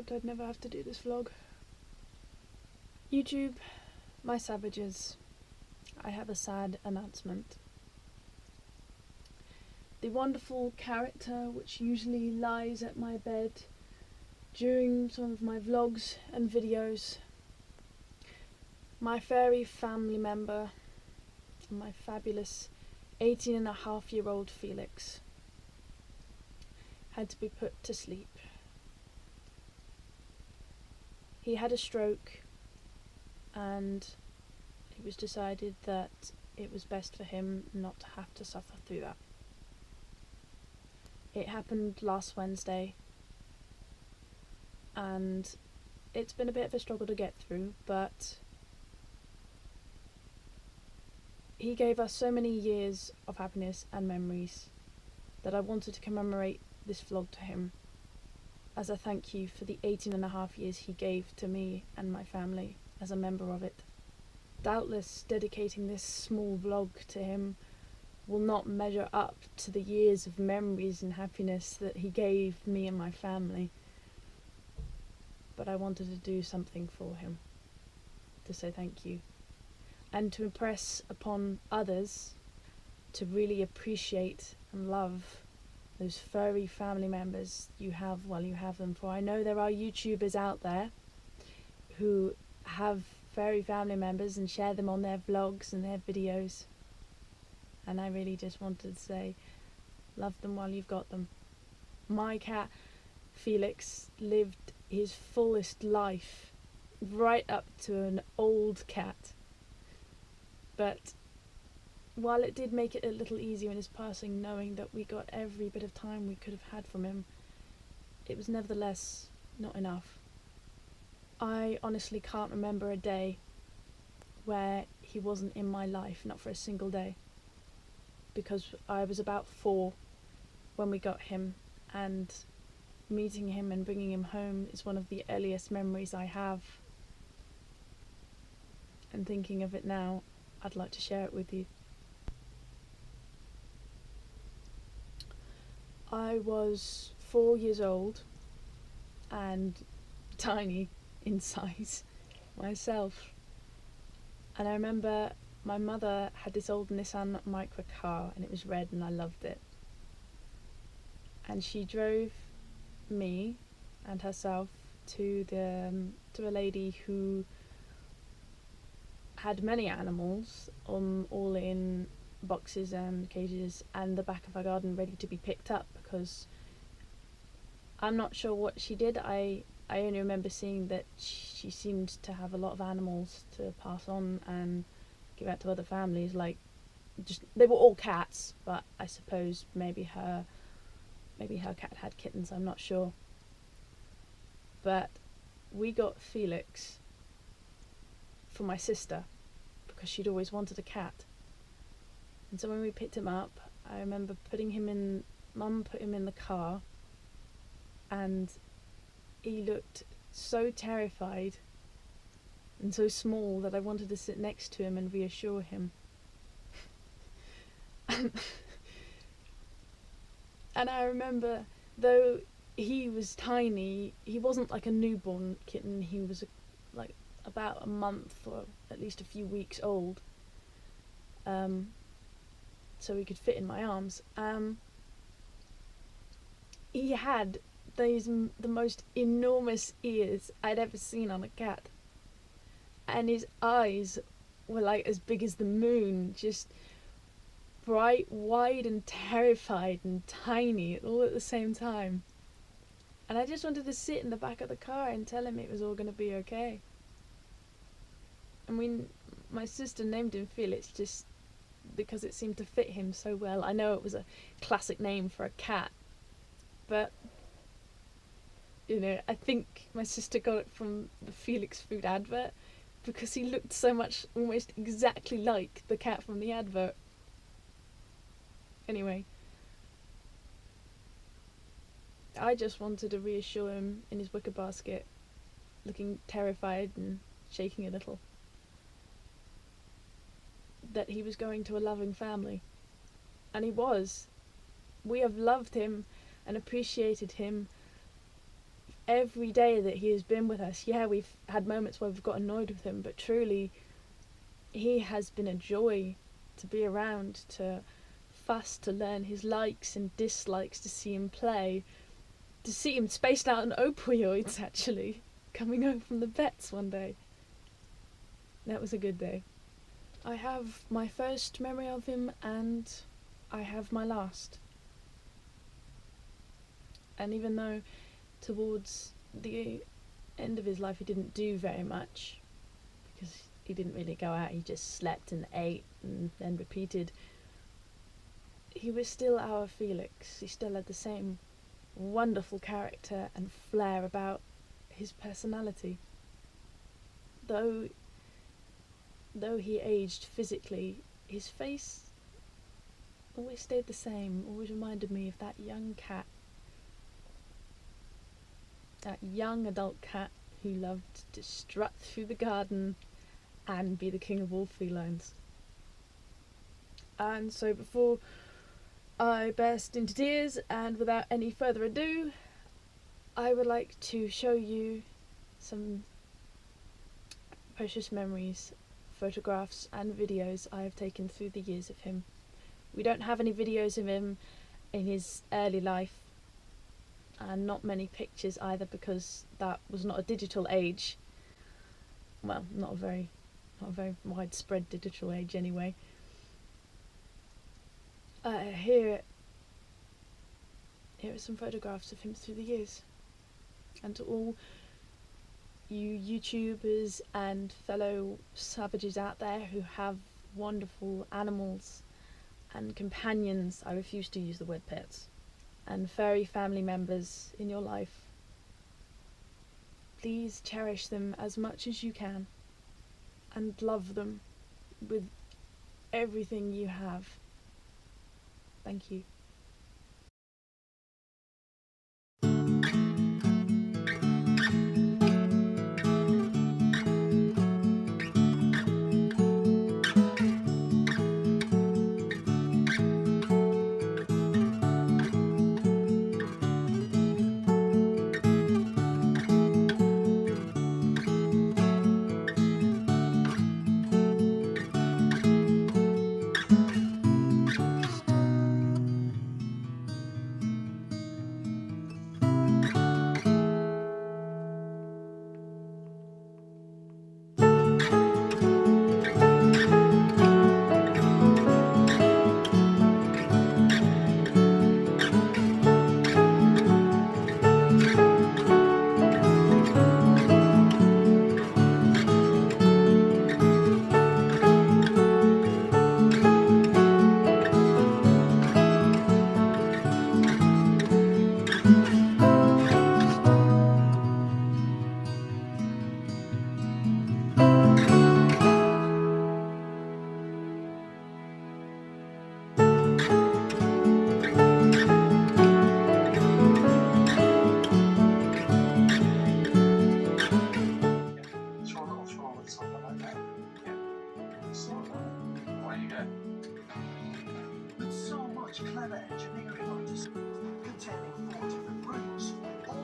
hoped I'd never have to do this vlog. YouTube, my savages, I have a sad announcement. The wonderful character which usually lies at my bed during some of my vlogs and videos, my furry family member, my fabulous 18-and-a-half-year-old Felix, had to be put to sleep. He had a stroke, and it was decided that it was best for him not to have to suffer through that. It happened last Wednesday, and it's been a bit of a struggle to get through, but he gave us so many years of happiness and memories that I wanted to commemorate this vlog to him as a thank you for the 18-and-a-half years he gave to me and my family as a member of it. Doubtless dedicating this small vlog to him will not measure up to the years of memories and happiness that he gave me and my family, but I wanted to do something for him, to say thank you, and to impress upon others to really appreciate and love those furry family members you have while you have them. For I know there are YouTubers out there who have furry family members and share them on their vlogs and their videos, and I really just wanted to say, love them while you've got them. My cat Felix lived his fullest life right up to an old cat, but while it did make it a little easier in his passing, knowing that we got every bit of time we could have had from him, it was nevertheless not enough. I honestly can't remember a day where he wasn't in my life, not for a single day, because I was about 4 when we got him, and meeting him and bringing him home is one of the earliest memories I have, and thinking of it now, I'd like to share it with you. I was 4 years old and tiny in size myself, and I remember my mother had this old Nissan Micra car, and it was red and I loved it, and she drove me and herself to a lady who had many animals, all in boxes and cages, and the back of her garden ready to be picked up, because I'm not sure what she did. I only remember seeing that she seemed to have a lot of animals to pass on and give out to other families. Like, just they were all cats, but I suppose maybe her cat had kittens, I'm not sure. But we got Felix for my sister because she'd always wanted a cat. And so when we picked him up, I remember Mum put him in the car, and he looked so terrified and so small that I wanted to sit next to him and reassure him. And I remember, though he was tiny, he wasn't like a newborn kitten, he was like about a month or at least a few weeks old. So he could fit in my arms. He had the most enormous ears I'd ever seen on a cat, and his eyes were like as big as the moon, just bright, wide and terrified and tiny all at the same time. And I just wanted to sit in the back of the car and tell him it was all going to be okay. And my sister named him Felix just because it seemed to fit him so well. I know it was a classic name for a cat, but I think my sister got it from the Felix food advert, because he looked so much, almost exactly like the cat from the advert. Anyway, I just wanted to reassure him in his wicker basket, looking terrified and shaking a little, that he was going to a loving family. And he was. We have loved him and appreciated him every day that he has been with us, yeah, we've had moments where we've got annoyed with him, but truly, he has been a joy to be around, to fuss, to learn his likes and dislikes, to see him play, to see him spaced out on opioids, actually, coming home from the vets one day. That was a good day. I have my first memory of him, and I have my last. And even though towards the end of his life he didn't do very much, because he didn't really go out, he just slept and ate and then repeated, he was still our Felix. He still had the same wonderful character and flair about his personality. Though he aged physically, his face always stayed the same, always reminded me of that young cat. That young adult cat who loved to strut through the garden and be the king of all felines. And so before I burst into tears, and without any further ado, I would like to show you some precious memories, photographs and videos I have taken through the years of him. We don't have any videos of him in his early life, and not many pictures either, because that was not a digital age. Well, not a very widespread digital age anyway. Here are some photographs of him through the years. And to all you YouTubers and fellow savages out there who have wonderful animals and companions, I refuse to use the word pets, and furry family members in your life, please cherish them as much as you can and love them with everything you have. Thank you.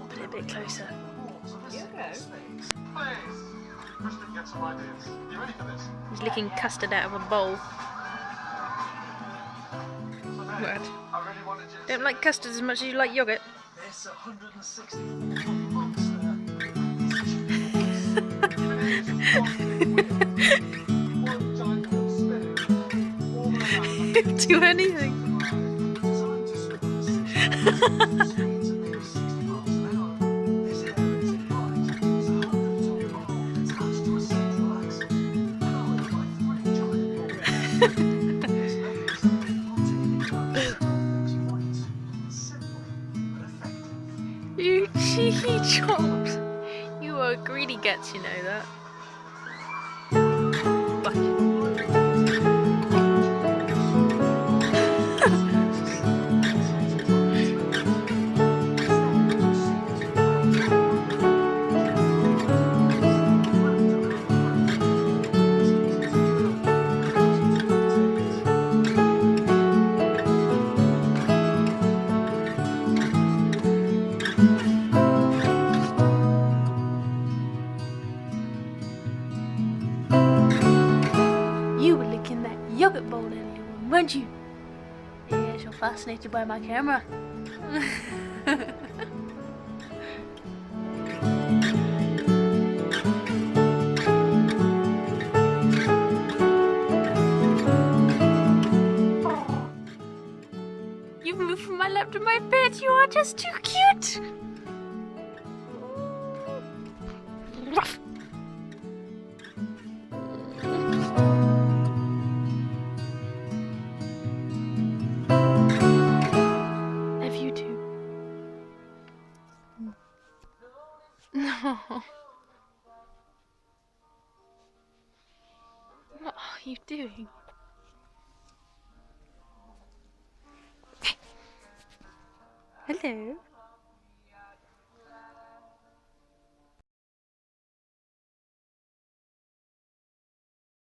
Put it a bit closer. He's licking custard out of a bowl. What? Don't like custard as much as you like yogurt. Do anything. You cheeky chops. You are greedy gets, you know that. aren't you? Yes, you're fascinated by my camera. You've moved from my lap to my bed. You are just too cute. Ruff. Love you too. No. What are you doing? Hello.